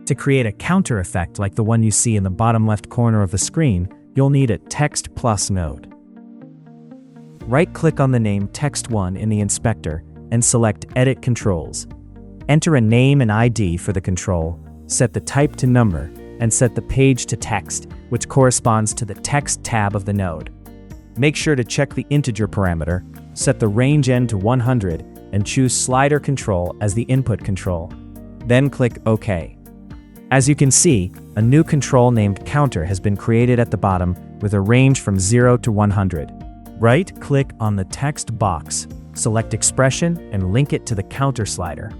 To create a counter effect like the one you see in the bottom left corner of the screen, you'll need a Text Plus node. Right-click on the name Text1 in the inspector and select Edit Controls. Enter a name and ID for the control, set the type to number, and set the page to text, which corresponds to the text tab of the node. Make sure to check the integer parameter, set the range end to 100, and choose Slider Control as the input control. Then click OK. As you can see, a new control named Counter has been created at the bottom with a range from 0 to 100. Right-click on the text box, select Expression, and link it to the counter slider.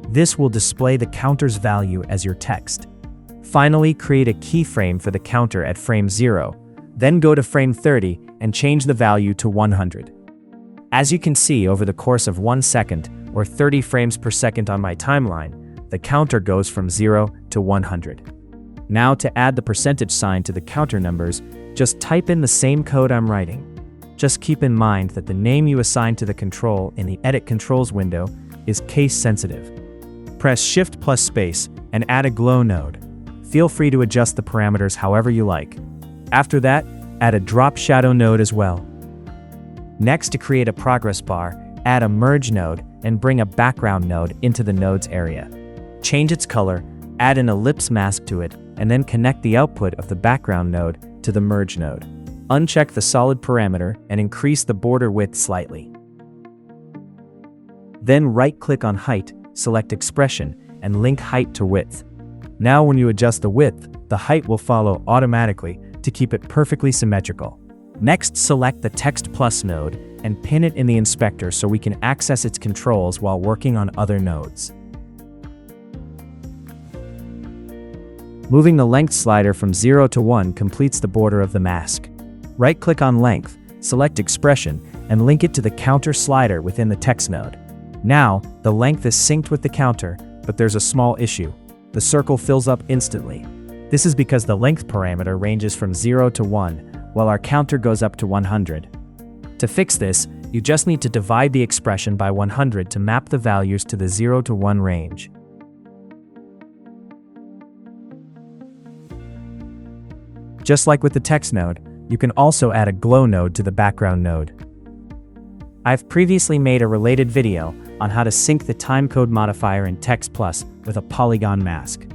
This will display the counter's value as your text. Finally, create a keyframe for the counter at frame 0, then go to frame 30 and change the value to 100. As you can see, over the course of 1 second, or 30 frames per second on my timeline, the counter goes from 0 to 100. Now to add the percentage sign to the counter numbers, just type in the same code I'm writing. Just keep in mind that the name you assign to the control in the Edit Controls window is case sensitive. Press Shift plus space and add a glow node. Feel free to adjust the parameters however you like. After that, add a drop shadow node as well. Next, to create a progress bar, add a merge node and bring a background node into the node's area. Change its color, add an ellipse mask to it, and then connect the output of the background node to the merge node. Uncheck the solid parameter and increase the border width slightly. Then right-click on Height, select Expression, and link height to width. Now when you adjust the width, the height will follow automatically to keep it perfectly symmetrical. Next, select the Text Plus node and pin it in the inspector so we can access its controls while working on other nodes. Moving the length slider from 0 to 1 completes the border of the mask. Right-click on Length, select Expression, and link it to the counter slider within the text node. Now, the length is synced with the counter, but there's a small issue. The circle fills up instantly. This is because the length parameter ranges from 0 to 1, while our counter goes up to 100. To fix this, you just need to divide the expression by 100 to map the values to the 0 to 1 range. Just like with the text node, you can also add a glow node to the background node. I've previously made a related video on how to sync the timecode modifier in Text Plus with a polygon mask.